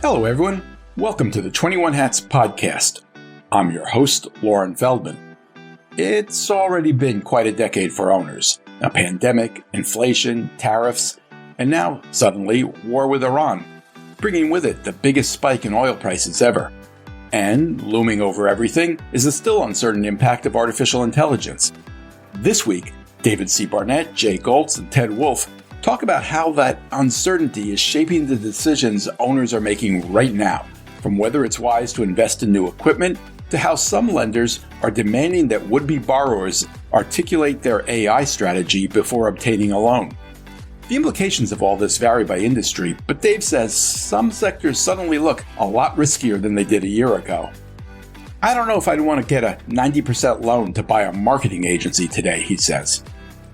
Hello, everyone. Welcome to the 21 Hats podcast. I'm your host, Lauren Feldman. It's already been quite a decade for owners. A pandemic, inflation, tariffs, and now, suddenly, war with Iran, bringing with it the biggest spike in oil prices ever. And looming over everything is the still uncertain impact of artificial intelligence. This week, David C. Barnett, Jay Goltz, and Ted Wolf talk about how that uncertainty is shaping the decisions owners are making right now, from whether it's wise to invest in new equipment to how some lenders are demanding that would-be borrowers articulate their AI strategy before obtaining a loan. The implications of all this vary by industry, but Dave says some sectors suddenly look a lot riskier than they did a year ago. I don't know if I'd want to get a 90% loan to buy a marketing agency today, he says.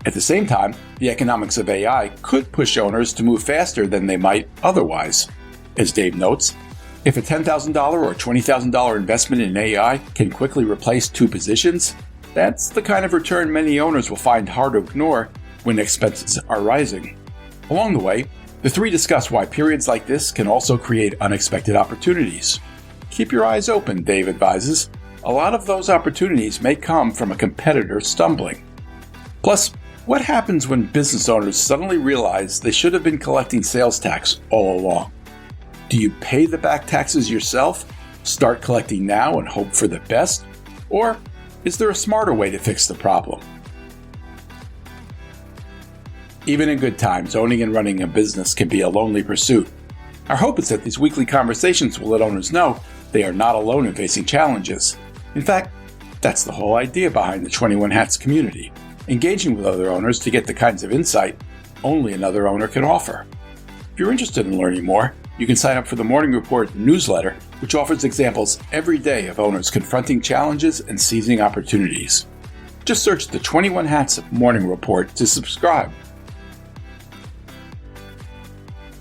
At the same time, the economics of AI could push owners to move faster than they might otherwise. As Dave notes, if a $10,000 or $20,000 investment in AI can quickly replace two positions, that's the kind of return many owners will find hard to ignore when expenses are rising. Along the way, the three discuss why periods like this can also create unexpected opportunities. Keep your eyes open, Dave advises. A lot of those opportunities may come from a competitor stumbling. Plus, what happens when business owners suddenly realize they should have been collecting sales tax all along? Do you pay the back taxes yourself, start collecting now and hope for the best? Or is there a smarter way to fix the problem? Even in good times, owning and running a business can be a lonely pursuit. Our hope is that these weekly conversations will let owners know they are not alone in facing challenges. In fact, that's the whole idea behind the 21 Hats community. Engaging with other owners to get the kinds of insight only another owner can offer. If you're interested in learning more, you can sign up for the Morning Report newsletter, which offers examples every day of owners confronting challenges and seizing opportunities. Just search the 21 Hats Morning Report to subscribe.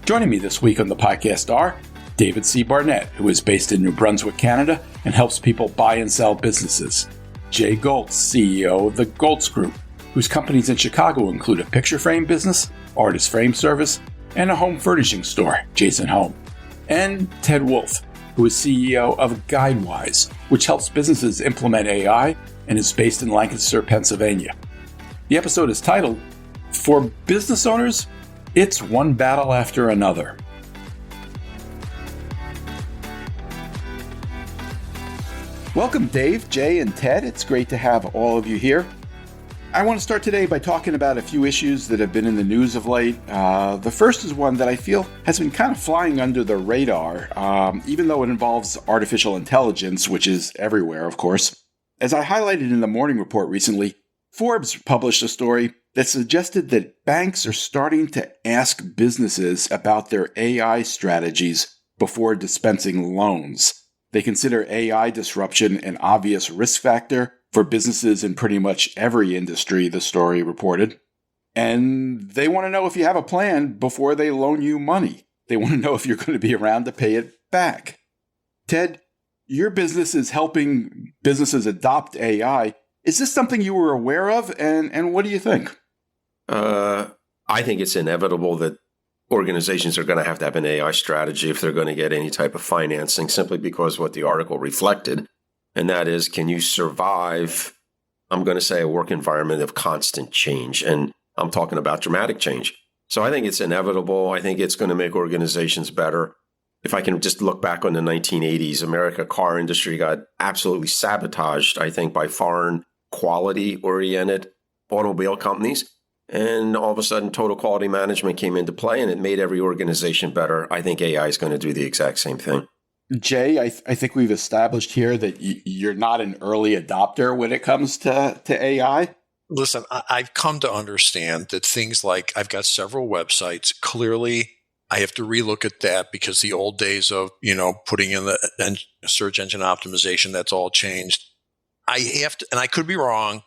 Joining me this week on the podcast are David C. Barnett, who is based in New Brunswick, Canada, and helps people buy and sell businesses. Jay Goltz, CEO of the Goltz Group, whose companies in Chicago include a picture frame business, artist frame service, and a home furnishing store, Jason Home. And Ted Wolf, who is CEO of GuideWise, which helps businesses implement AI and is based in Lancaster, Pennsylvania. The episode is titled, For Business Owners, It's One Battle After Another. Welcome, Dave, Jay, and Ted. It's great to have all of you here. I want to start today by talking about a few issues that have been in the news of late. The first is one that I feel has been kind of flying under the radar, even though it involves artificial intelligence, which is everywhere, of course. As I highlighted in the Morning Report recently, Forbes published a story that suggested that banks are starting to ask businesses about their AI strategies before dispensing loans. They consider AI disruption an obvious risk factor for businesses in pretty much every industry, the story reported. And they want to know if you have a plan before they loan you money. They want to know if you're going to be around to pay it back. Ted, your business is helping businesses adopt AI. Is this something you were aware of? And what do you think? I think it's inevitable that organizations are going to have an AI strategy if they're going to get any type of financing, simply because what the article reflected. And that is, can you survive, I'm going to say, a work environment of constant change? And I'm talking about dramatic change. So I think it's inevitable. I think it's going to make organizations better. If I can just look back on the 1980s, American car industry got absolutely sabotaged, I think, by foreign quality-oriented automobile companies. And all of a sudden, total quality management came into play, and it made every organization better. I think AI is going to do the exact same thing. Jay, I think we've established here that you're not an early adopter when it comes to AI. Listen, I've come to understand that things like I've got several websites. Clearly, I have to relook at that because the old days of, putting in the search engine optimization, that's all changed. I have to, and I could be wrong,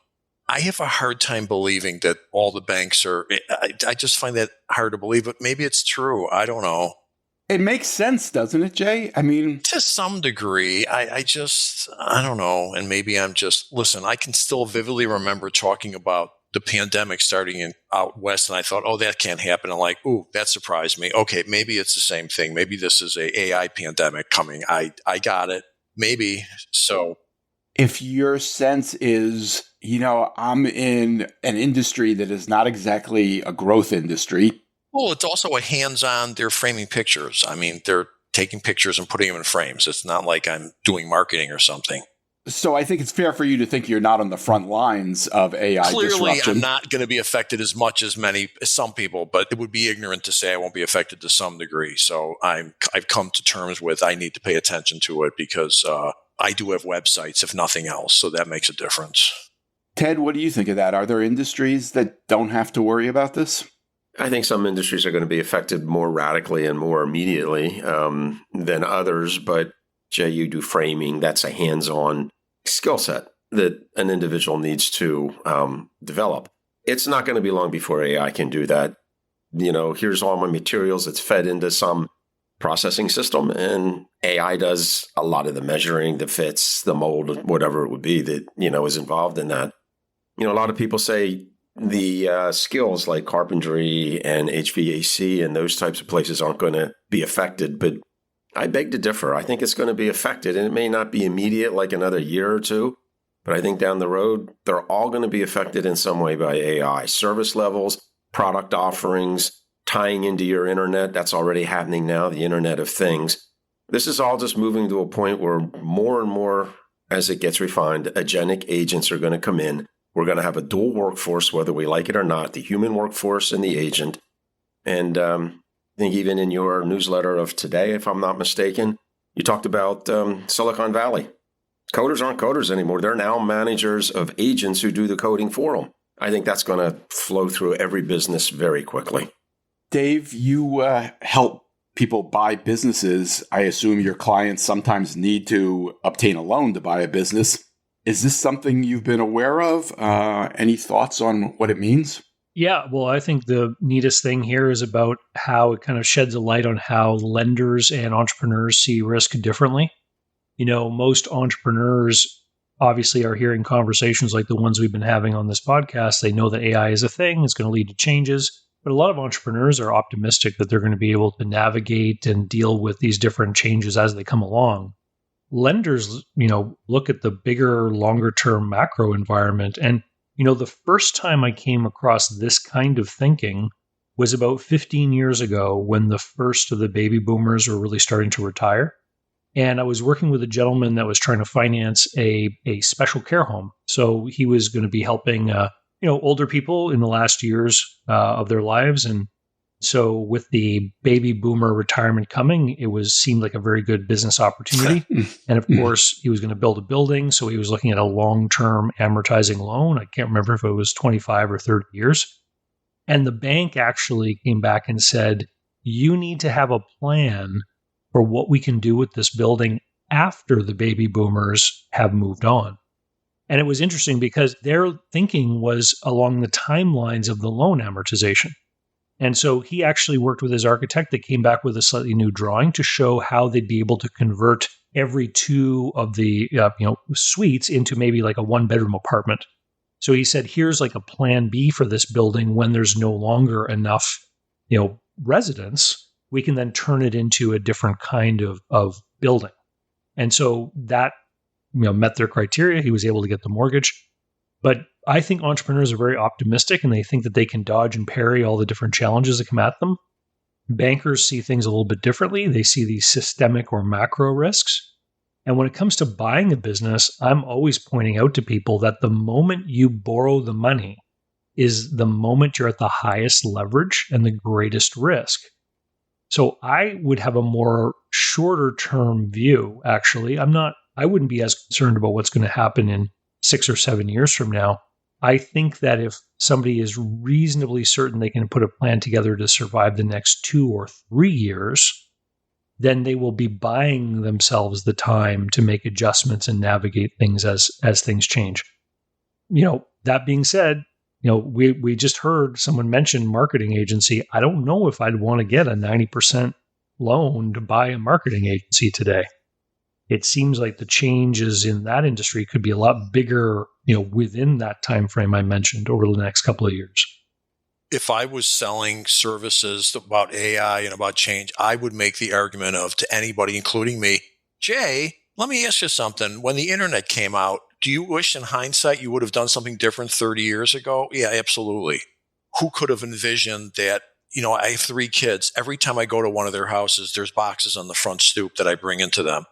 I have a hard time believing that all the banks are, I just find that hard to believe, but maybe it's true. I don't know. It makes sense, doesn't it, Jay? I mean, to some degree, I don't know. And maybe listen, I can still vividly remember talking about the pandemic starting out west, and I thought, oh, that can't happen. I'm like, ooh, that surprised me. Okay, maybe it's the same thing. Maybe this is a AI pandemic coming. I got it. Maybe so. If your sense is, I'm in an industry that is not exactly a growth industry. Well, it's also a hands-on, they're framing pictures. I mean, they're taking pictures and putting them in frames. It's not like I'm doing marketing or something. So I think it's fair for you to think you're not on the front lines of AI Clearly, disruption. I'm not going to be affected as much as some people, but it would be ignorant to say I won't be affected to some degree. So I've come to terms with I need to pay attention to it because I do have websites, if nothing else. So that makes a difference. Ted, what do you think of that? Are there industries that don't have to worry about this? I think some industries are going to be affected more radically and more immediately than others. But Jay, you do framing. That's a hands-on skill set that an individual needs to develop. It's not going to be long before AI can do that. Here's all my materials. It's fed into some processing system, and AI does a lot of the measuring, the fits, the mold, whatever it would be that, is involved in that. A lot of people say the skills like carpentry and HVAC and those types of places aren't going to be affected, but I beg to differ. I think it's going to be affected, and it may not be immediate like another year or two, but I think down the road, they're all going to be affected in some way by AI. Service levels, product offerings, tying into your internet, that's already happening now, the Internet of Things. This is all just moving to a point where more and more, as it gets refined, agentic agents are going to come in. We're going to have a dual workforce, whether we like it or not, the human workforce and the agent. And I think even in your newsletter of today, if I'm not mistaken, you talked about Silicon Valley. Coders aren't coders anymore. They're now managers of agents who do the coding for them. I think that's going to flow through every business very quickly. Dave, you help people buy businesses. I assume your clients sometimes need to obtain a loan to buy a business. Is this something you've been aware of? Any thoughts on what it means? Yeah, well, I think the neatest thing here is about how it kind of sheds a light on how lenders and entrepreneurs see risk differently. Most entrepreneurs obviously are hearing conversations like the ones we've been having on this podcast. They know that AI is a thing, it's going to lead to changes. But a lot of entrepreneurs are optimistic that they're going to be able to navigate and deal with these different changes as they come along. Lenders, look at the bigger, longer-term macro environment. And, the first time I came across this kind of thinking was about 15 years ago when the first of the baby boomers were really starting to retire. And I was working with a gentleman that was trying to finance a special care home. So he was going to be helping older people in the last years of their lives. And so with the baby boomer retirement coming, seemed like a very good business opportunity. And of course, he was going to build a building. So he was looking at a long-term amortizing loan. I can't remember if it was 25 or 30 years. And the bank actually came back and said, you need to have a plan for what we can do with this building after the baby boomers have moved on. And it was interesting because their thinking was along the timelines of the loan amortization. And so he actually worked with his architect that came back with a slightly new drawing to show how they'd be able to convert every two of the suites into maybe like a one-bedroom apartment. So he said, here's like a plan B for this building when there's no longer enough residents. We can then turn it into a different kind of building. And so that met their criteria. He was able to get the mortgage. But I think entrepreneurs are very optimistic and they think that they can dodge and parry all the different challenges that come at them. Bankers see things a little bit differently. They see these systemic or macro risks. And when it comes to buying a business, I'm always pointing out to people that the moment you borrow the money is the moment you're at the highest leverage and the greatest risk. So I would have a more shorter term view, actually. I wouldn't be as concerned about what's going to happen in 6 or 7 years from now. I think that if somebody is reasonably certain they can put a plan together to survive the next 2 or 3 years, then they will be buying themselves the time to make adjustments and navigate things as things change. That being said, we just heard someone mention marketing agency. I don't know if I'd want to get a 90% loan to buy a marketing agency today. it seems like the changes in that industry could be a lot bigger, within that time frame I mentioned over the next couple of years. If I was selling services about AI and about change, I would make the argument to anybody, including me, Jay, let me ask you something. When the internet came out, do you wish in hindsight you would have done something different 30 years ago? Yeah, absolutely. Who could have envisioned that? I have 3 kids. Every time I go to one of their houses, there's boxes on the front stoop that I bring into them.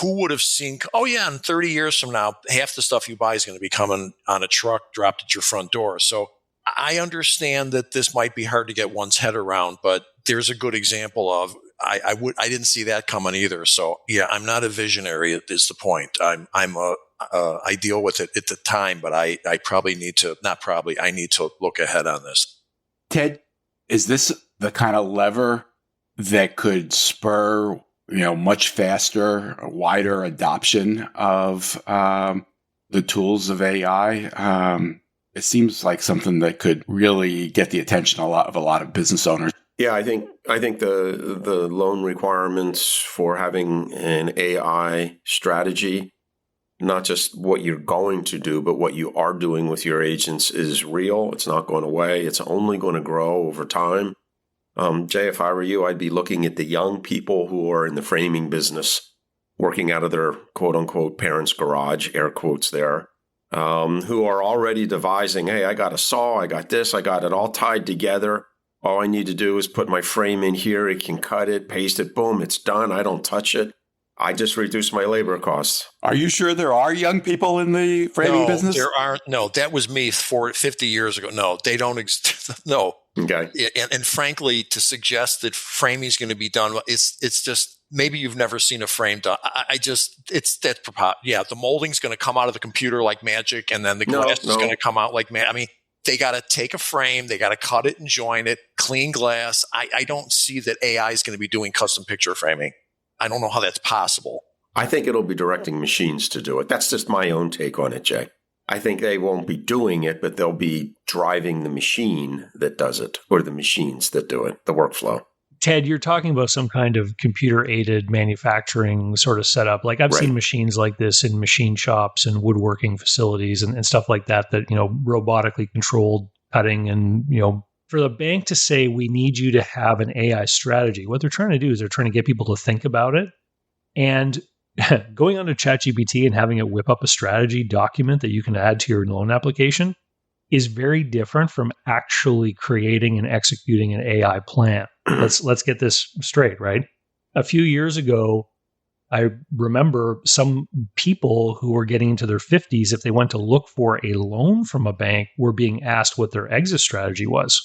Who would have seen, oh yeah, in 30 years from now, half the stuff you buy is going to be coming on a truck dropped at your front door. So I understand that this might be hard to get one's head around, but there's a good example of I didn't see that coming either. So yeah, I'm not a visionary. Is the point. I deal with it at the time, but I probably need to I need to look ahead on this. Ted, is this the kind of lever that could spur much faster, wider adoption of the tools of AI? It seems like something that could really get the attention of a lot of business owners. Yeah, I think the loan requirements for having an AI strategy, not just what you're going to do, but what you are doing with your agents, is real. It's not going away. It's only going to grow over time. Jay, if I were you, I'd be looking at the young people who are in the framing business, working out of their quote unquote parents' garage, air quotes there. Who are already devising, hey, I got a saw, I got this, I got it all tied together. All I need to do is put my frame in here. It can cut it, paste it, boom, it's done. I don't touch it. I just reduce my labor costs. Are you sure there are young people in the framing business? There aren't. No, that was me 50 years ago. No, they don't exist. No. Okay. And frankly, to suggest that framing is going to be done, it's just, maybe you've never seen a frame done. The molding's going to come out of the computer like magic, and then the glass is going to come out like magic. I mean, they got to take a frame, they got to cut it and join it, clean glass. I don't see that AI is going to be doing custom picture framing. I don't know how that's possible. I think it'll be directing machines to do it. That's just my own take on it, Jay. I think they won't be doing it, but they'll be driving the machine that does it, or the machines that do it, the workflow. Ted, you're talking about some kind of computer-aided manufacturing sort of setup. Like I've seen machines like this in machine shops and woodworking facilities and stuff like that, robotically controlled cutting. And, for the bank to say, we need you to have an AI strategy, what they're trying to do is they're trying to get people to think about it. And going onto ChatGPT and having it whip up a strategy document that you can add to your loan application is very different from actually creating and executing an AI plan. Let's get this straight, right? A few years ago, I remember some people who were getting into their 50s, if they went to look for a loan from a bank, were being asked what their exit strategy was.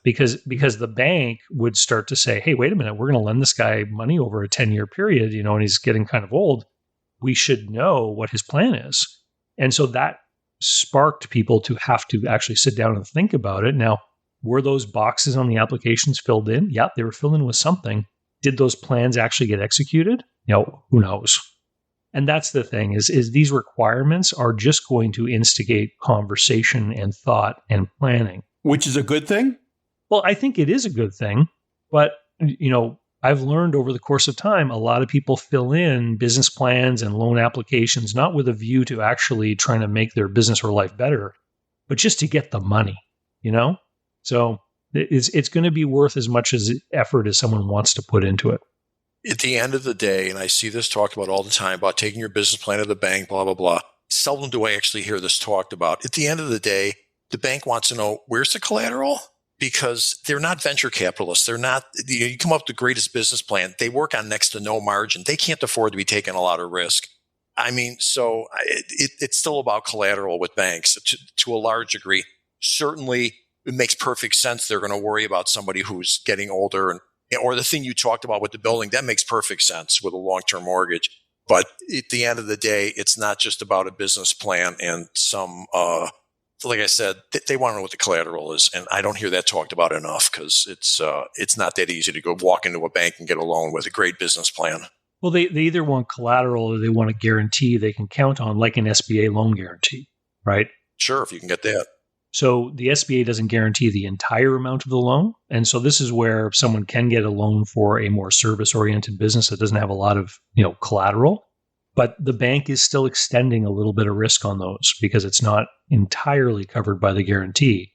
because the bank would start to say, hey, wait a minute, we're going to lend this guy money over a 10-year period, and he's getting kind of old. We should know what his plan is. And so that sparked people to have to actually sit down and think about it. Now, were those boxes on the applications filled in? Yeah, they were filled in with something. Did those plans actually get executed? Who knows? And that's the thing is these requirements are just going to instigate conversation and thought and planning. Which is a good thing? Well, I think it is a good thing. But, I've learned over the course of time, a lot of people fill in business plans and loan applications, not with a view to actually trying to make their business or life better, but just to get the money, So it's going to be worth as much as effort as someone wants to put into it. At the end of the day, and I see this talked about all the time, about taking your business plan to the bank, blah, blah, blah. Seldom do I actually hear this talked about. At the end of the day, the bank wants to know, where's the collateral? Because they're not venture capitalists. They're not, you come up with the greatest business plan. They work on next to no margin. They can't afford to be taking a lot of risk. I mean, so it's still about collateral with banks to a large degree. Certainly, it makes perfect sense. They're going to worry about somebody who's getting older, or the thing you talked about with the building, that makes perfect sense with a long-term mortgage. But at the end of the day, it's not just about a business plan and some, like I said, they want to know what the collateral is. And I don't hear that talked about enough because it's not that easy to go walk into a bank and get a loan with a great business plan. Well, they either want collateral or they want a guarantee they can count on, like an SBA loan guarantee, right? Sure, if you can get that. So the SBA doesn't guarantee the entire amount of the loan. And so this is where someone can get a loan for a more service-oriented business that doesn't have a lot of, collateral. But the bank is still extending a little bit of risk on those because it's not entirely covered by the guarantee.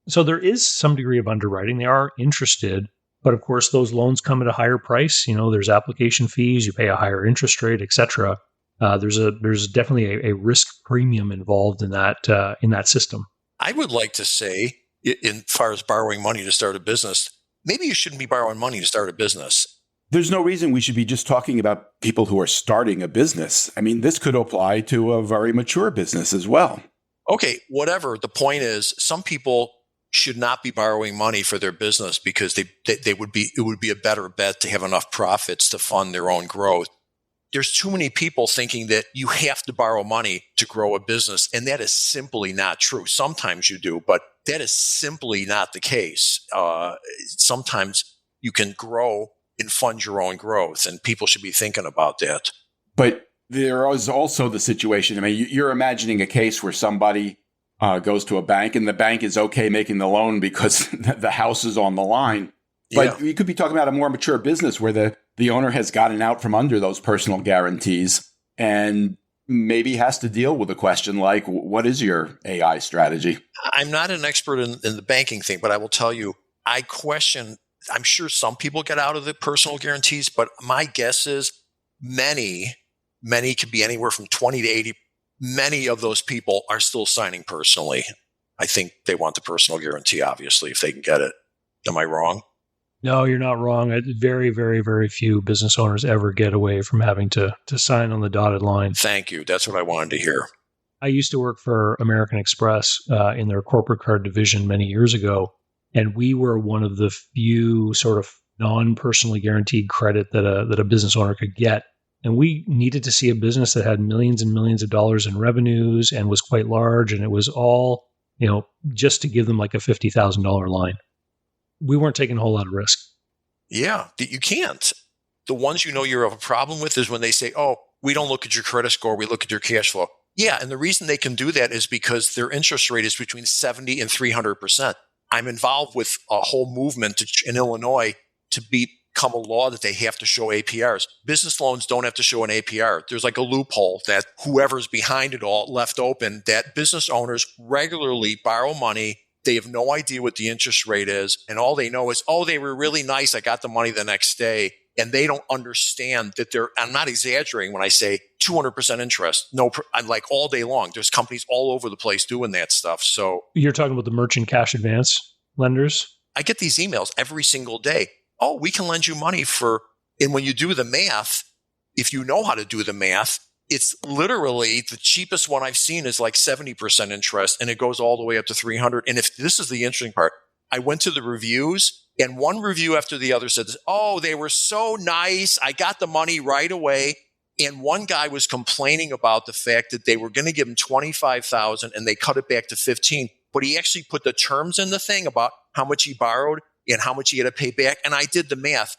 So there is some degree of underwriting. They are interested, but of course those loans come at a higher price. There's application fees, you pay a higher interest rate, etc. There's definitely a risk premium involved in that system. I would like to say, in far as borrowing money to start a business, maybe you shouldn't be borrowing money to start a business. There's no reason we should be just talking about people who are starting a business. I mean, this could apply to a very mature business as well. Okay, whatever. The point is, some people should not be borrowing money for their business because it would be a better bet to have enough profits to fund their own growth. There's too many people thinking that you have to borrow money to grow a business, and that is simply not true. Sometimes you do, but that is simply not the case. Sometimes you can grow and fund your own growth, and people should be thinking about that. But there is also the situation, I mean, you're imagining a case where somebody goes to a bank and the bank is okay making the loan because the house is on the line. But you could be talking about a more mature business where the owner has gotten out from under those personal guarantees and maybe has to deal with a question like, what is your AI strategy? I'm not an expert in the banking thing, but I will tell you, I'm sure some people get out of the personal guarantees, but my guess is many could be anywhere from 20 to 80. Many of those people are still signing personally. I think they want the personal guarantee, obviously, if they can get it. Am I wrong? No, you're not wrong. Very, very, very few business owners ever get away from having to sign on the dotted line. Thank you. That's what I wanted to hear. I used to work for American Express in their corporate card division many years ago, and we were one of the few sort of non-personally guaranteed credit that a business owner could get. And we needed to see a business that had millions and millions of dollars in revenues and was quite large, and it was all, just to give them like a $50,000 line. We weren't taking a whole lot of risk. Yeah, you can't. The ones you have a problem with is when they say, oh, we don't look at your credit score, we look at your cash flow. Yeah, and the reason they can do that is because their interest rate is between 70 and 300%. I'm involved with a whole movement in Illinois to become a law that they have to show APRs. Business loans don't have to show an APR. There's like a loophole that whoever's behind it all left open, that business owners regularly borrow money. They have no idea what the interest rate is. And all they know is, oh, they were really nice. I got the money the next day. And they don't understand that I'm not exaggerating when I say 200% interest. No, I'm like all day long. There's companies all over the place doing that stuff. So you're talking about the merchant cash advance lenders? I get these emails every single day. Oh, we can lend you money and when you do the math, if you know how to do the math, it's literally the cheapest one I've seen is like 70% interest, and it goes all the way up to 300. And if this is the interesting part, I went to the reviews, and one review after the other said, oh, they were so nice. I got the money right away. And one guy was complaining about the fact that they were going to give him $25,000 and they cut it back to $15,000. But he actually put the terms in the thing about how much he borrowed and how much he had to pay back. And I did the math.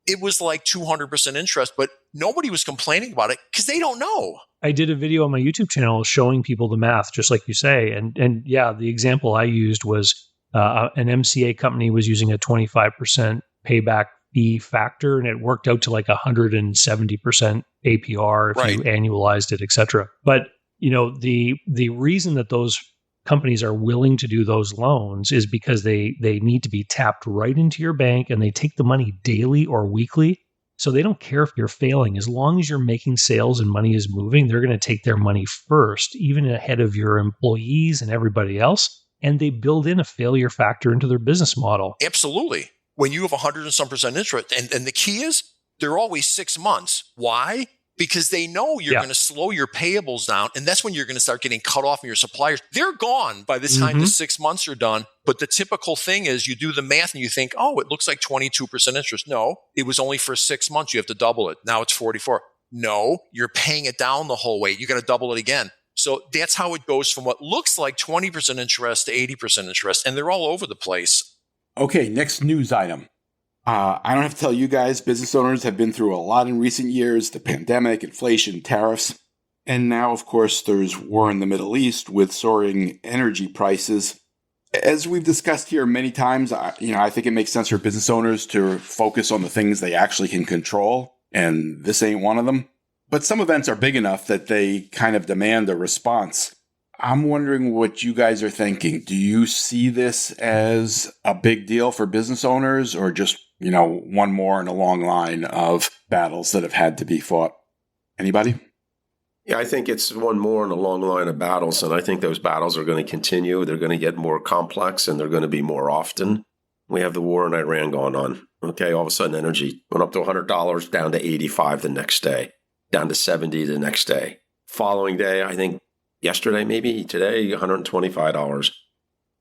It was like 200% interest, but nobody was complaining about it because they don't know. I did a video on my YouTube channel showing people the math, just like you say. And yeah, the example I used was an MCA company was using a 25% payback fee factor, and it worked out to like 170% APR if you annualized it, et cetera. But, the reason that those companies are willing to do those loans is because they need to be tapped right into your bank, and they take the money daily or weekly. So they don't care if you're failing. As long as you're making sales and money is moving, they're going to take their money first, even ahead of your employees and everybody else. And they build in a failure factor into their business model. Absolutely. When you have 100 and some percent interest, and the key is they're always 6 months. Why? Because they know you're going to slow your payables down, and that's when you're going to start getting cut off from your suppliers. They're gone by the time the 6 months are done. But the typical thing is you do the math and you think, oh, it looks like 22% interest. No, it was only for 6 months. You have to double it. Now it's 44. No, you're paying it down the whole way. You got to double it again. So that's how it goes from what looks like 20% interest to 80% interest, and they're all over the place. Okay, next news item. I don't have to tell you guys, business owners have been through a lot in recent years, the pandemic, inflation, tariffs. And now, of course, there's war in the Middle East with soaring energy prices. As we've discussed here many times, I think it makes sense for business owners to focus on the things they actually can control. And this ain't one of them. But some events are big enough that they kind of demand a response. I'm wondering what you guys are thinking. Do you see this as a big deal for business owners, or just, one more in a long line of battles that have had to be fought? Anybody? Yeah, I think it's one more in a long line of battles, and I think those battles are going to continue. They're going to get more complex, and they're going to be more often. We have the war in Iran going on. Okay, all of a sudden energy went up to $100, down to $85 the next day, down to $70 the next day. Following day, I think yesterday, maybe today, $125.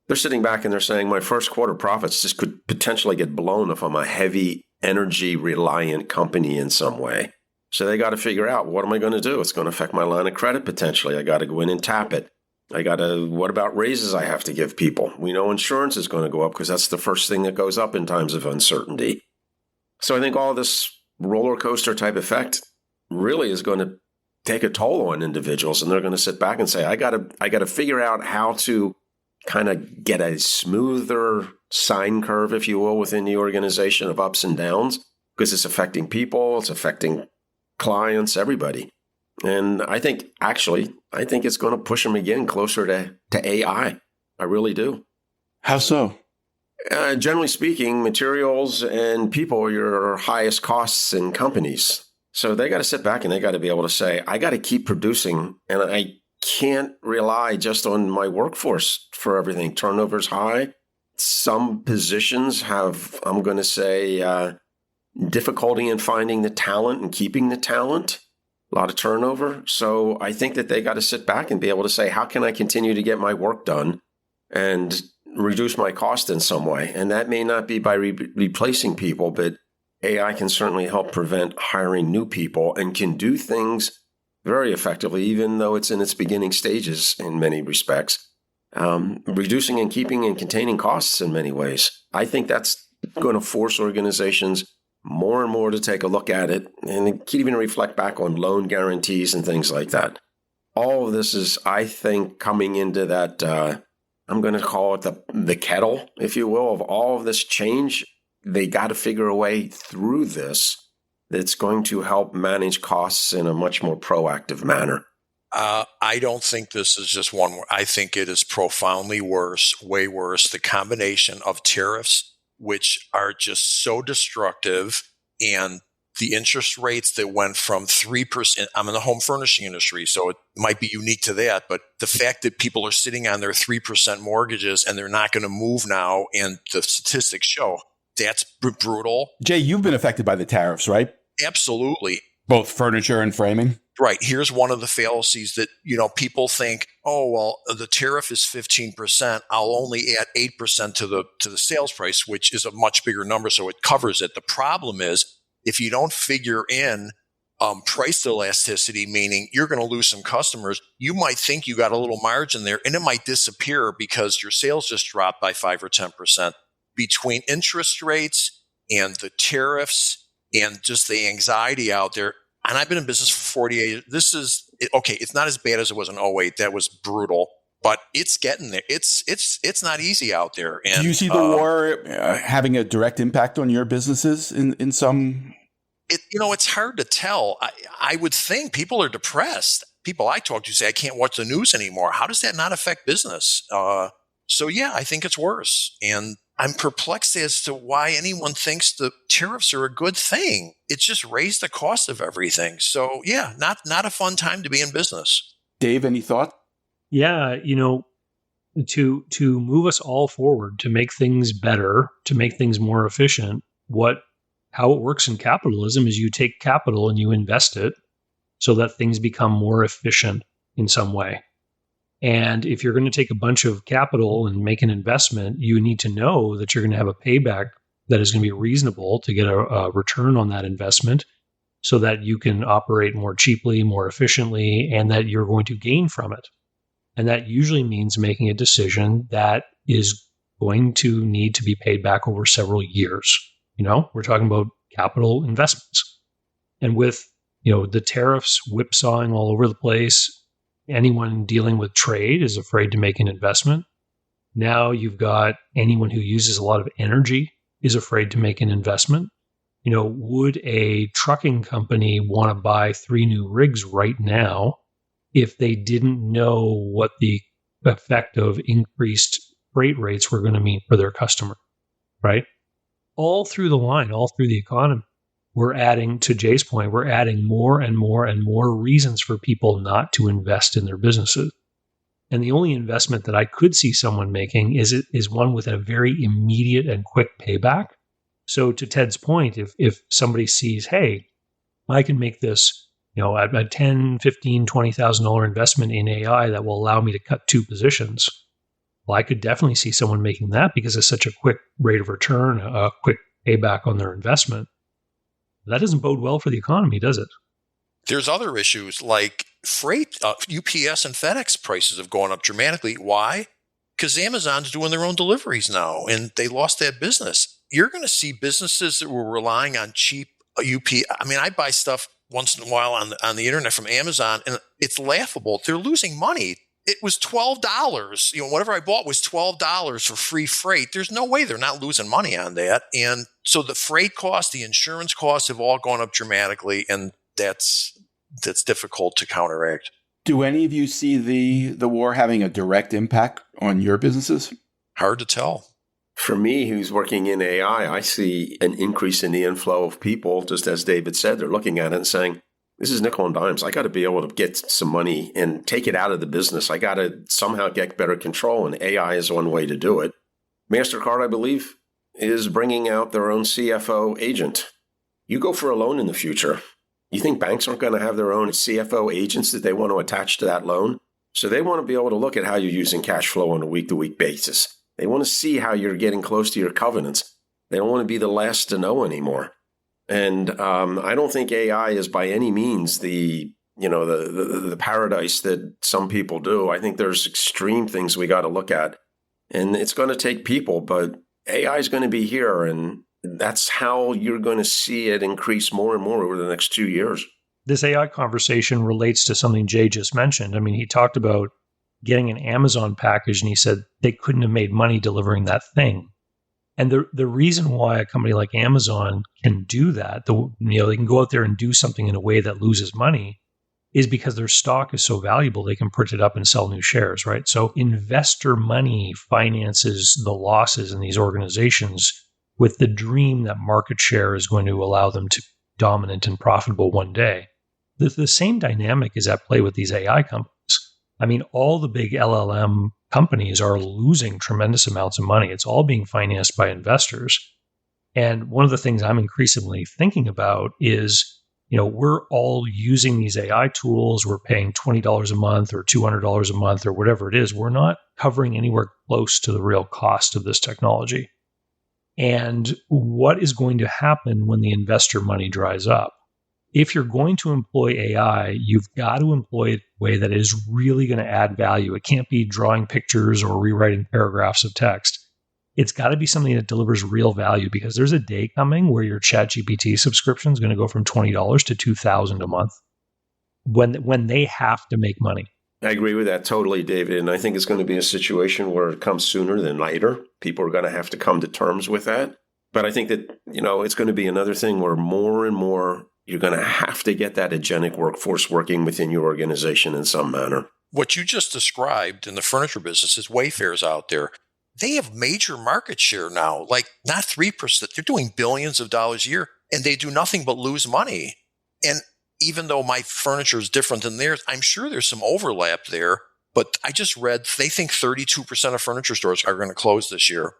They're sitting back and they're saying, my first quarter profits just could potentially get blown if I'm a heavy energy reliant company in some way. So they got to figure out, what am I going to do? It's going to affect my line of credit potentially. I got to go in and tap it. What about raises I have to give people? We know insurance is going to go up because that's the first thing that goes up in times of uncertainty. So I think all this roller coaster type effect really is going to take a toll on individuals, and they're going to sit back and say, I got to figure out how to kind of get a smoother sine curve, if you will, within the organization of ups and downs, because it's affecting people, it's affecting clients, everybody. And I think it's going to push them again closer to AI. I really do. How so? Generally speaking, materials and people are your highest costs in companies. So they got to sit back and they got to be able to say, I got to keep producing, and I can't rely just on my workforce for everything. Turnover's high. Some positions have, I'm going to say, difficulty in finding the talent and keeping the talent. A lot of turnover. So I think that they got to sit back and be able to say, how can I continue to get my work done and reduce my cost in some way? And that may not be by replacing people, but AI can certainly help prevent hiring new people and can do things very effectively, even though it's in its beginning stages in many respects, reducing and keeping and containing costs in many ways. I think that's going to force organizations more and more to take a look at it and even reflect back on loan guarantees and things like that. All of this is, I think, coming into that, I'm going to call it the kettle, if you will, of all of this change. They got to figure a way through this that's going to help manage costs in a much more proactive manner. I don't think this is just one. I think it is profoundly worse, way worse. The combination of tariffs, which are just so destructive, and the interest rates that went from 3%. I'm in the home furnishing industry, so it might be unique to that, but the fact that people are sitting on their 3% mortgages and they're not going to move now, and the statistics show that's brutal. Jay, you've been affected by the tariffs, right? Absolutely. Both furniture and framing? Right. Here's one of the fallacies that, people think, oh, well, the tariff is 15%. I'll only add 8% to the sales price, which is a much bigger number, so it covers it. The problem is, if you don't figure in price elasticity, meaning you're going to lose some customers, you might think you got a little margin there, and it might disappear because your sales just dropped by 5 or 10%. Between interest rates and the tariffs and just the anxiety out there, and I've been in business for 48 years. This is, okay, it's not as bad as it was in 08. That was brutal, but it's getting there. It's not easy out there. And, do you see the war having a direct impact on your businesses in some? It's hard to tell. I would think people are depressed. People I talk to say, I can't watch the news anymore. How does that not affect business? So yeah, I think it's worse. And I'm perplexed as to why anyone thinks the tariffs are a good thing. It's just raised the cost of everything. So yeah, not a fun time to be in business. Dave, any thought? Yeah, to move us all forward, to make things better, to make things more efficient, how it works in capitalism is you take capital and you invest it so that things become more efficient in some way. And if you're going to take a bunch of capital and make an investment, you need to know that you're going to have a payback that is going to be reasonable to get a return on that investment so that you can operate more cheaply, more efficiently, and that you're going to gain from it. And that usually means making a decision that is going to need to be paid back over several years. We're talking about capital investments. And with, the tariffs whipsawing all over the place, anyone dealing with trade is afraid to make an investment. Now you've got anyone who uses a lot of energy is afraid to make an investment. would a trucking company want to buy 3 new rigs right now if they didn't know what the effect of increased freight rates were going to mean for their customer, right? All through the line, all through the economy, we're adding, to Jay's point, we're adding more and more and more reasons for people not to invest in their businesses. And the only investment that I could see someone making is one with a very immediate and quick payback. So to Ted's point, if somebody sees, hey, I can make this, a $10,000, $15,000, $20,000 investment in AI that will allow me to cut 2 positions, well, I could definitely see someone making that because it's such a quick rate of return, a quick payback on their investment. That doesn't bode well for the economy, does it? There's other issues like freight. UPS and FedEx prices have gone up dramatically. Why? Because Amazon's doing their own deliveries now, and they lost that business. You're going to see businesses that were relying on cheap UPS. I mean, I buy stuff once in a while on the internet from Amazon, and it's laughable. They're losing money. It was $12. Whatever I bought was $12 for free freight. There's no way they're not losing money on that. And so the freight costs, the insurance costs have all gone up dramatically, and that's difficult to counteract. Do any of you see the war having a direct impact on your businesses? Hard to tell. For me, who's working in AI, I see an increase in the inflow of people, just as David said. They're looking at it and saying, this is nickel and dimes. I got to be able to get some money and take it out of the business. I got to somehow get better control, and AI is one way to do it. MasterCard, I believe, is bringing out their own CFO agent. You go for a loan in the future. You think banks aren't going to have their own CFO agents that they want to attach to that loan? So they want to be able to look at how you're using cash flow on a week-to-week basis. They want to see how you're getting close to your covenants. They don't want to be the last to know anymore. And I don't think AI is by any means the paradise that some people do. I think there's extreme things we got to look at. And it's going to take people, but AI is going to be here. And that's how you're going to see it increase more and more over the next 2 years. This AI conversation relates to something Jay just mentioned. I mean, he talked about getting an Amazon package, and he said they couldn't have made money delivering that thing. And the reason why a company like Amazon can do that, they can go out there and do something in a way that loses money, is because their stock is so valuable, they can print it up and sell new shares, right? So investor money finances the losses in these organizations with the dream that market share is going to allow them to be dominant and profitable one day. The same dynamic is at play with these AI companies. I mean, all the big LLM companies are losing tremendous amounts of money. It's all being financed by investors. And one of the things I'm increasingly thinking about is, we're all using these AI tools. We're paying $20 a month or $200 a month or whatever it is. We're not covering anywhere close to the real cost of this technology. And what is going to happen when the investor money dries up? If you're going to employ AI, you've got to employ it in a way that is really going to add value. It can't be drawing pictures or rewriting paragraphs of text. It's got to be something that delivers real value, because there's a day coming where your ChatGPT subscription is going to go from $20 to $2,000 a month when they have to make money. I agree with that totally, David. And I think it's going to be a situation where it comes sooner than later. People are going to have to come to terms with that. But I think that, it's going to be another thing where more and more you're going to have to get that agentic workforce working within your organization in some manner. What you just described in the furniture business is Wayfair's out there. They have major market share now, like not 3%. They're doing billions of dollars a year, and they do nothing but lose money. And even though my furniture is different than theirs, I'm sure there's some overlap there. But I just read they think 32% of furniture stores are going to close this year.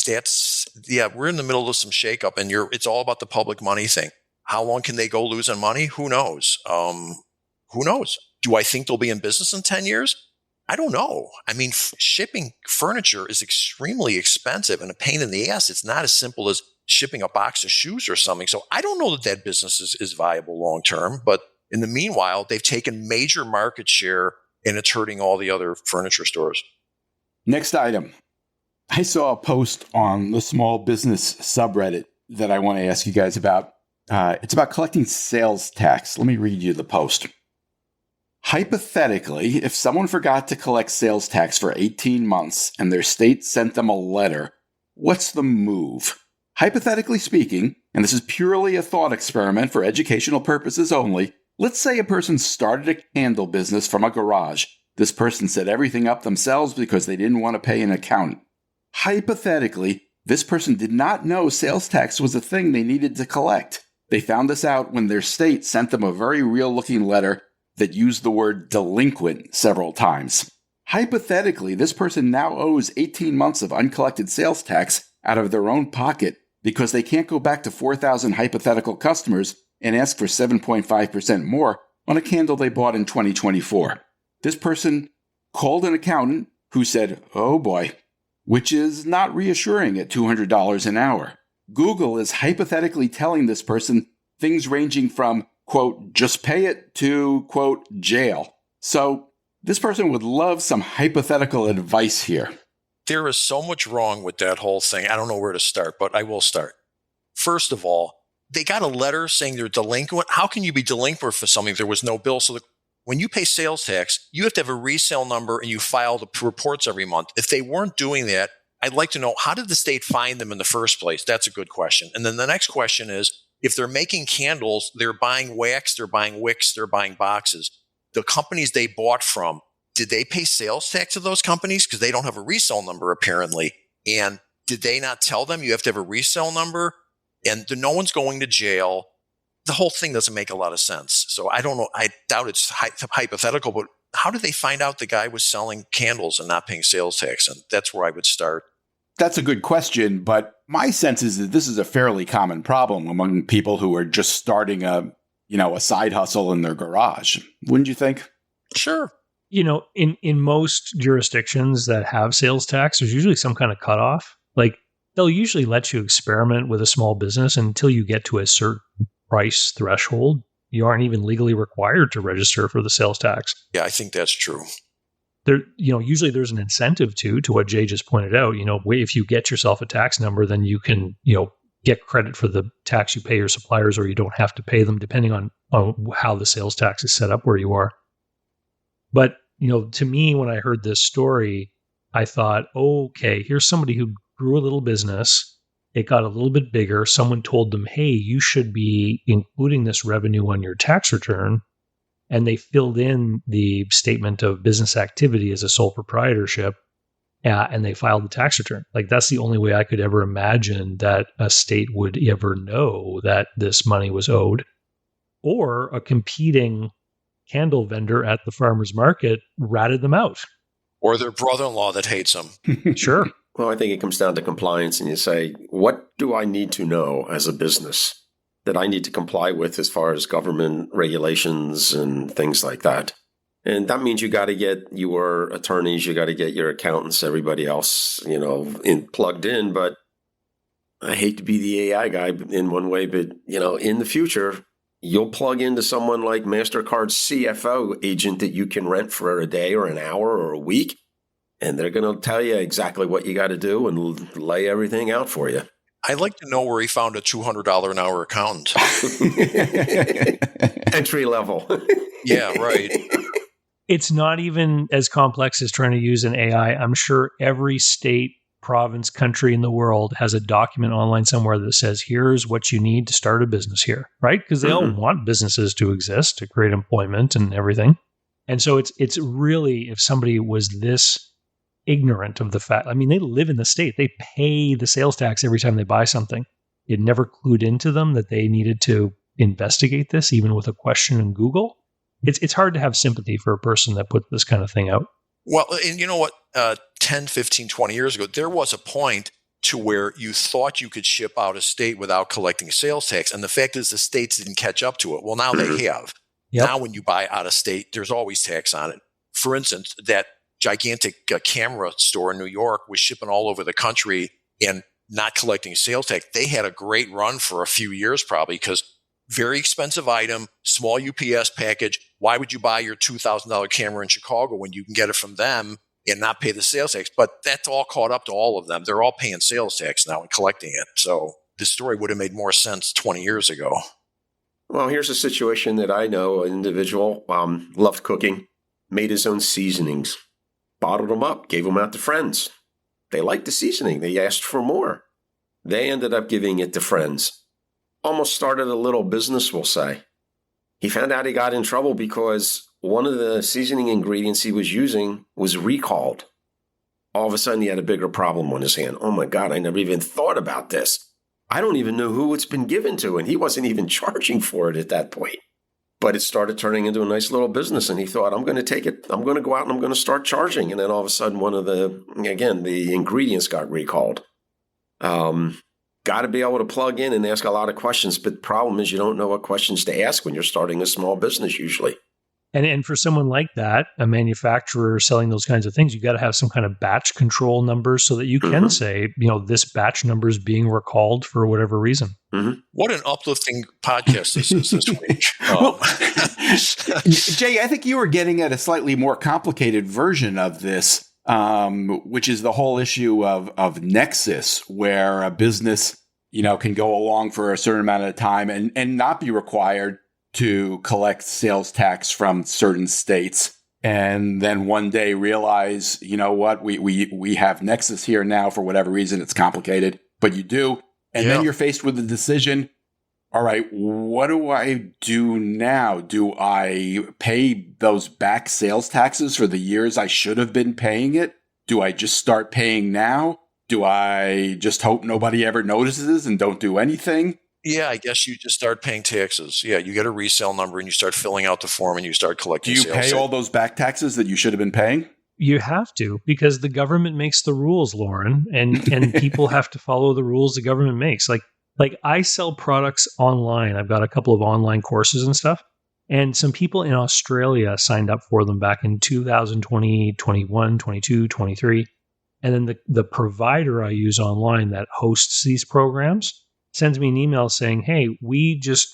We're in the middle of some shakeup, and it's all about the public money thing. How long can they go losing money? Who knows? Who knows? Do I think they'll be in business in 10 years? I don't know. I mean, shipping furniture is extremely expensive and a pain in the ass. It's not as simple as shipping a box of shoes or something. So I don't know that business is viable long term. But in the meanwhile, they've taken major market share, and it's hurting all the other furniture stores. Next item. I saw a post on the small business subreddit that I want to ask you guys about. It's about collecting sales tax. Let me read you the post. Hypothetically, if someone forgot to collect sales tax for 18 months and their state sent them a letter, what's the move? Hypothetically speaking, and this is purely a thought experiment for educational purposes only, let's say a person started a candle business from a garage. This person set everything up themselves because they didn't want to pay an accountant. Hypothetically, this person did not know sales tax was a thing they needed to collect. They found this out when their state sent them a very real-looking letter that used the word delinquent several times. Hypothetically, this person now owes 18 months of uncollected sales tax out of their own pocket because they can't go back to 4,000 hypothetical customers and ask for 7.5% more on a candle they bought in 2024. This person called an accountant who said, oh boy, which is not reassuring at $200 an hour. Google is hypothetically telling this person things ranging from, quote, just pay it to, quote, jail. So this person would love some hypothetical advice here. There is so much wrong with that whole thing. I don't know where to start, but I will start. First of all, they got a letter saying they're delinquent. How can you be delinquent for something if there was no bill? So when you pay sales tax, you have to have a resale number and you file the reports every month. If they weren't doing that, I'd like to know, how did the state find them in the first place? That's a good question. And then the next question is, if they're making candles, they're buying wax, they're buying wicks, they're buying boxes. The companies they bought from, did they pay sales tax to those companies? Because they don't have a resale number, apparently. And did they not tell them you have to have a resale number? And no one's going to jail. The whole thing doesn't make a lot of sense. So I don't know. I doubt it's hypothetical, but how did they find out the guy was selling candles and not paying sales tax? And that's where I would start. That's a good question, but my sense is that this is a fairly common problem among people who are just starting a side hustle in their garage. Wouldn't you think? Sure. In most jurisdictions that have sales tax, there's usually some kind of cutoff. Like, they'll usually let you experiment with a small business until you get to a certain price threshold. You aren't even legally required to register for the sales tax. Yeah, I think that's true. There, usually there's an incentive to what Jay just pointed out. If you get yourself a tax number, then you can, get credit for the tax you pay your suppliers, or you don't have to pay them, depending on how the sales tax is set up where you are. But, to me, when I heard this story, I thought, okay, here's somebody who grew a little business. It got a little bit bigger. Someone told them, hey, you should be including this revenue on your tax return. And they filled in the statement of business activity as a sole proprietorship, and they filed the tax return. Like, that's the only way I could ever imagine that a state would ever know that this money was owed. Or a competing candle vendor at the farmer's market ratted them out. Or their brother-in-law that hates them. Sure. Well, I think it comes down to compliance, and you say, what do I need to know as a business that I need to comply with as far as government regulations and things like that? And that means you got to get your attorneys, you got to get your accountants, everybody else, plugged in. But I hate to be the AI guy in one way, but, in the future, you'll plug into someone like MasterCard's CFO agent that you can rent for a day or an hour or a week. And they're going to tell you exactly what you got to do and lay everything out for you. I'd like to know where he found a $200 an hour accountant. Entry level. Yeah, right. It's not even as complex as trying to use an AI. I'm sure every state, province, country in the world has a document online somewhere that says, here's what you need to start a business here, right? Because they all want businesses to exist, to create employment and everything. And so it's really, if somebody was this ignorant of the fact, they live in the state. They pay the sales tax every time they buy something. It never clued into them that they needed to investigate this, even with a question in Google. It's hard to have sympathy for a person that put this kind of thing out. Well, and you know what? 10, 15, 20 years ago, there was a point to where you thought you could ship out of state without collecting sales tax. And the fact is the states didn't catch up to it. Well, now they have. Yep. Now when you buy out of state, there's always tax on it. For instance, that gigantic camera store in New York was shipping all over the country and not collecting sales tax. They had a great run for a few years probably because very expensive item, small UPS package. Why would you buy your $2,000 camera in Chicago when you can get it from them and not pay the sales tax? But that's all caught up to all of them. They're all paying sales tax now and collecting it. So the story would have made more sense 20 years ago. Well, here's a situation that I know. An individual loved cooking, made his own seasonings, bottled them up, gave them out to friends. They liked the seasoning. They asked for more. They ended up giving it to friends. Almost started a little business, we'll say. He found out he got in trouble because one of the seasoning ingredients he was using was recalled. All of a sudden, he had a bigger problem on his hand. Oh my God, I never even thought about this. I don't even know who it's been given to, and he wasn't even charging for it at that point. But it started turning into a nice little business, and he thought, I'm going to take it, I'm going to go out and I'm going to start charging. And then all of a sudden, the ingredients got recalled. Got to be able to plug in and ask a lot of questions. But the problem is you don't know what questions to ask when you're starting a small business usually. And for someone like that, a manufacturer selling those kinds of things, you got to have some kind of batch control numbers so that you can say, this batch number is being recalled for whatever reason. Mm-hmm. What an uplifting podcast this is this week. Jay, I think you were getting at a slightly more complicated version of this, which is the whole issue of Nexus, where a business, can go along for a certain amount of time and not be required to collect sales tax from certain states, and then one day realize, we have Nexus here now for whatever reason. It's complicated, but you do. And then you're faced with the decision, all right, what do I do now? Do I pay those back sales taxes for the years I should have been paying it? Do I just start paying now? Do I just hope nobody ever notices and don't do anything? Yeah, I guess you just start paying taxes. Yeah, you get a resale number and you start filling out the form and you start collecting sales. Do you pay all those back taxes that you should have been paying? You have to, because the government makes the rules, Lauren, and people have to follow the rules the government makes. Like I sell products online. I've got a couple of online courses and stuff. And some people in Australia signed up for them back in 2020, 21, 22, 23. And then the provider I use online that hosts these programs sends me an email saying, hey, we just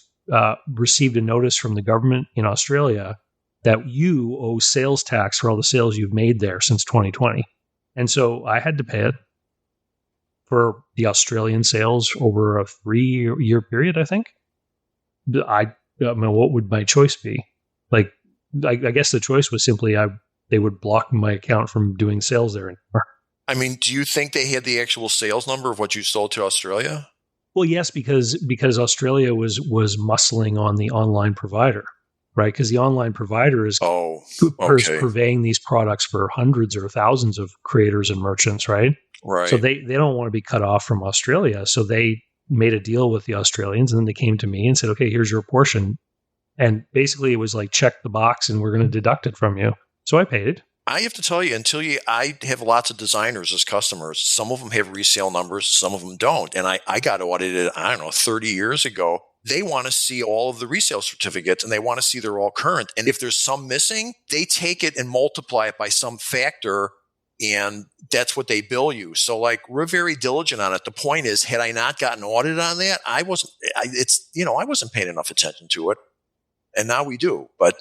received a notice from the government in Australia that you owe sales tax for all the sales you've made there since 2020. And so I had to pay it for the Australian sales over a 3-year period, I think. I mean, what would my choice be? Like, I guess the choice was simply they would block my account from doing sales there anymore. I mean, do you think they had the actual sales number of what you sold to Australia? Well, yes, because Australia was muscling on the online provider, right? Because the online provider is purveying these products for hundreds or thousands of creators and merchants, right? Right. So they don't want to be cut off from Australia. So they made a deal with the Australians, and then they came to me and said, okay, here's your portion. And basically it was like, check the box and we're going to deduct it from you. So I paid it. I have to tell you, I have lots of designers as customers. Some of them have resale numbers, some of them don't. And I got audited, 30 years ago. They want to see all of the resale certificates and they want to see they're all current. And if there's some missing, they take it and multiply it by some factor, and that's what they bill you. So we're very diligent on it. The point is, had I not gotten audited on that, I wasn't paying enough attention to it. And now we do. But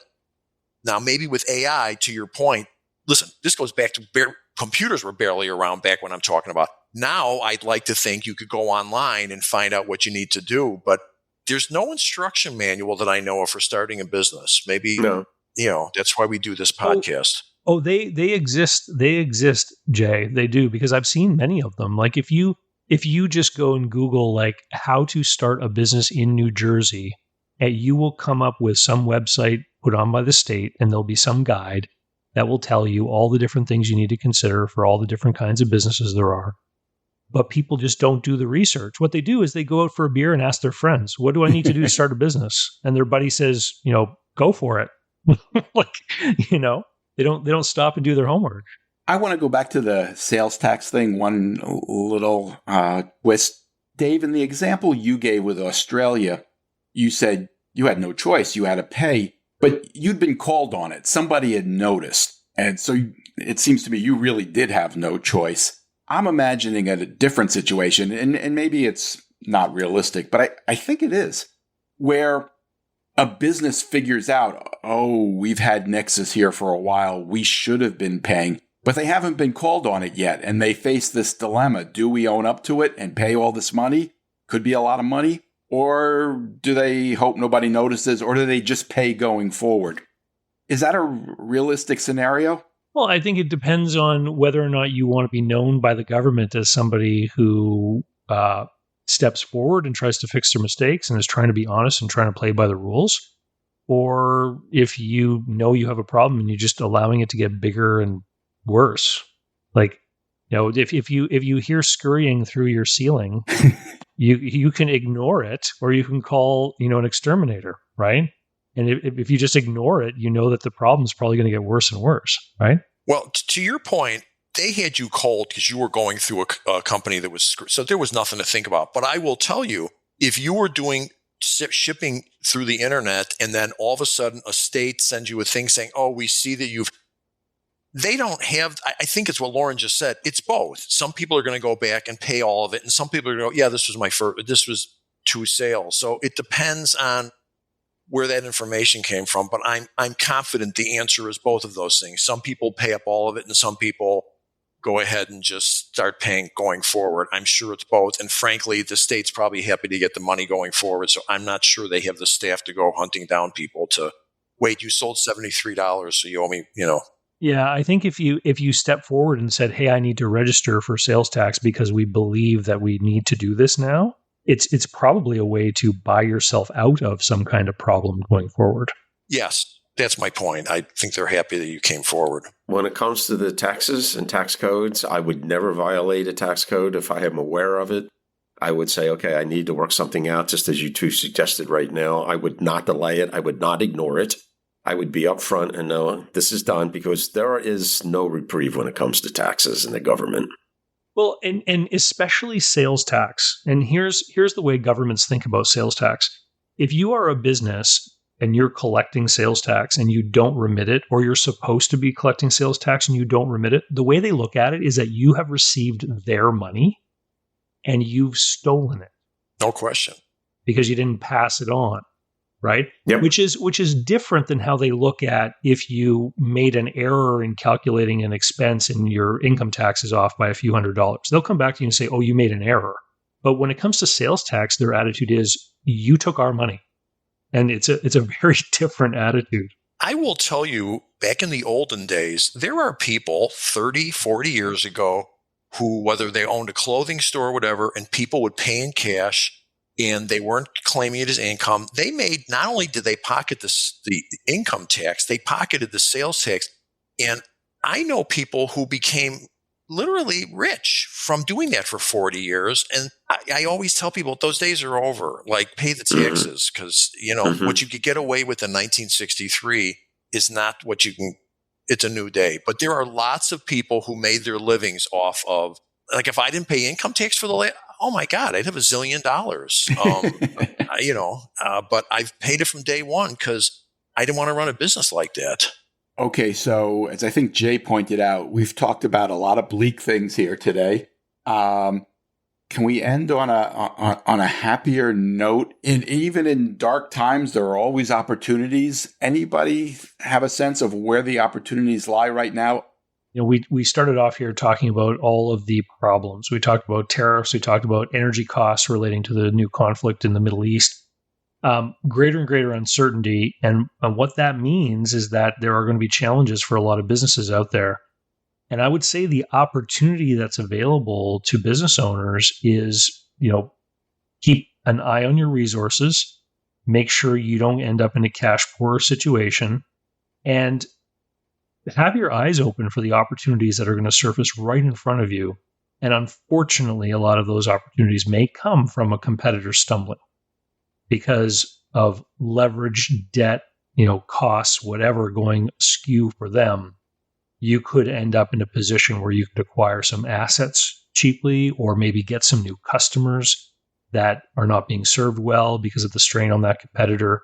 now maybe with AI, to your point, listen, this goes back to computers were barely around back when I'm talking about. Now, I'd like to think you could go online and find out what you need to do, but there's no instruction manual that I know of for starting a business. Maybe, that's why we do this podcast. Oh, they exist. They exist, Jay. They do, because I've seen many of them. Like if you just go and Google how to start a business in New Jersey, and you will come up with some website put on by the state, and there'll be some guide that will tell you all the different things you need to consider for all the different kinds of businesses there are. But people just don't do the research. What they do is they go out for a beer and ask their friends, what do I need to do to start a business? And their buddy says, go for it. They don't stop and do their homework. I want to go back to the sales tax thing, one little twist. Dave, in the example you gave with Australia, you said you had no choice. You had to pay. But you'd been called on it. Somebody had noticed. And so it seems to me you really did have no choice. I'm imagining a different situation, and maybe it's not realistic, but I think it is, where a business figures out, we've had Nexus here for a while. We should have been paying, but they haven't been called on it yet. And they face this dilemma. Do we own up to it and pay all this money? Could be a lot of money. Or do they hope nobody notices, or do they just pay going forward? Is that a realistic scenario? Well, I think it depends on whether or not you want to be known by the government as somebody who steps forward and tries to fix their mistakes and is trying to be honest and trying to play by the rules, or if you know you have a problem and you're just allowing it to get bigger and worse. Like, if you hear scurrying through your ceiling, you can ignore it, or you can call an exterminator, right? And if you just ignore it, you know that the problem is probably going to get worse and worse, right? Well, to your point, they had you cold because you were going through a company that was, so there was nothing to think about. But I will tell you, if you were doing shipping through the internet and then all of a sudden a state sends you a thing saying, oh, we see that they don't have, I think it's what Lauren just said. It's both. Some people are going to go back and pay all of it. And some people are going to go, yeah, this was 2 sales. So it depends on where that information came from. But I'm confident the answer is both of those things. Some people pay up all of it and some people go ahead and just start paying going forward. I'm sure it's both. And frankly, the state's probably happy to get the money going forward. So I'm not sure they have the staff to go hunting down people to, wait, you sold $73, so you owe me, Yeah, I think if you step forward and said, hey, I need to register for sales tax because we believe that we need to do this now, it's probably a way to buy yourself out of some kind of problem going forward. Yes. That's my point. I think they're happy that you came forward. When it comes to the taxes and tax codes, I would never violate a tax code if I am aware of it. I would say, okay, I need to work something out, just as you two suggested right now. I would not delay it. I would not ignore it. I would be upfront and know this is done, because there is no reprieve when it comes to taxes in the government. Well, and especially sales tax. And here's the way governments think about sales tax. If you are a business and you're collecting sales tax and you don't remit it, or you're supposed to be collecting sales tax and you don't remit it, the way they look at it is that you have received their money and you've stolen it. No question. Because you didn't pass it on, right? Yep. Which is different than how they look at if you made an error in calculating an expense and your income tax is off by a few $100s. They'll come back to you and say, oh, you made an error. But when it comes to sales tax, their attitude is, you took our money. And it's a very different attitude. I will tell you, back in the olden days, there are people 30, 40 years ago who, whether they owned a clothing store or whatever, and people would pay in cash and they weren't claiming it as income. They made, not only did they pocket the income tax, they pocketed the sales tax. And I know people who became literally rich from doing that for 40 years. And I always tell people those days are over. Like, pay the taxes, because, what you could get away with in 1963 is not what you can. It's a new day. But there are lots of people who made their livings off of, like, if I didn't pay income tax for oh my God, I'd have $1 zillion. But I've paid it from day one because I didn't want to run a business like that. Okay, so as I think Jay pointed out, we've talked about a lot of bleak things here today. Can we end on a happier note? Even in dark times, there are always opportunities. Anybody have a sense of where the opportunities lie right now? We started off here talking about all of the problems. We talked about tariffs. We talked about energy costs relating to the new conflict in the Middle East. Greater and greater uncertainty. And what that means is that there are going to be challenges for a lot of businesses out there. And I would say the opportunity that's available to business owners is, keep an eye on your resources, make sure you don't end up in a cash poor situation, and have your eyes open for the opportunities that are going to surface right in front of you. And unfortunately, a lot of those opportunities may come from a competitor stumbling because of leverage, debt, costs, whatever going askew for them. You could end up in a position where you could acquire some assets cheaply, or maybe get some new customers that are not being served well because of the strain on that competitor.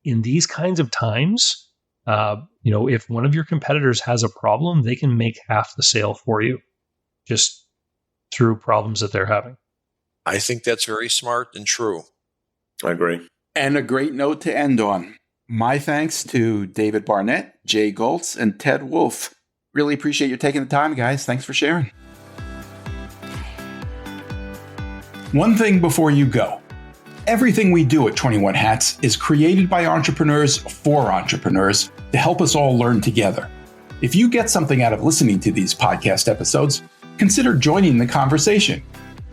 In these kinds of times, if one of your competitors has a problem, they can make half the sale for you just through problems that they're having. I think that's very smart and true. I agree. And a great note to end on. My thanks to David Barnett, Jay Goltz, and Ted Wolf. Really appreciate you taking the time, guys. Thanks for sharing. One thing before you go. Everything we do at 21 Hats is created by entrepreneurs for entrepreneurs to help us all learn together. If you get something out of listening to these podcast episodes, consider joining the conversation.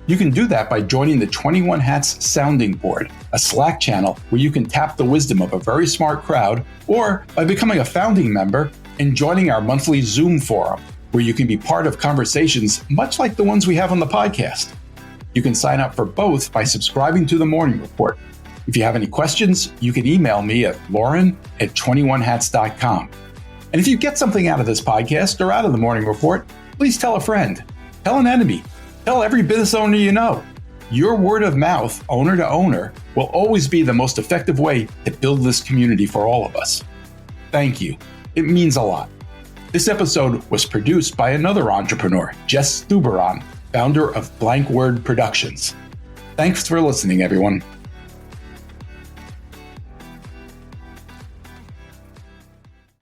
You can do that by joining the 21 Hats Sounding Board, a Slack channel where you can tap the wisdom of a very smart crowd, or by becoming a founding member and joining our monthly Zoom forum, where you can be part of conversations much like the ones we have on the podcast. You can sign up for both by subscribing to the Morning Report. If you have any questions, you can email me at lauren@21hats.com. And if you get something out of this podcast or out of the Morning Report, please tell a friend, tell an enemy, tell every business owner you know. Your word of mouth, owner to owner, will always be the most effective way to build this community for all of us. Thank you. It means a lot. This episode was produced by another entrepreneur, Jess Stuberon, founder of Blank Word Productions. Thanks for listening, everyone.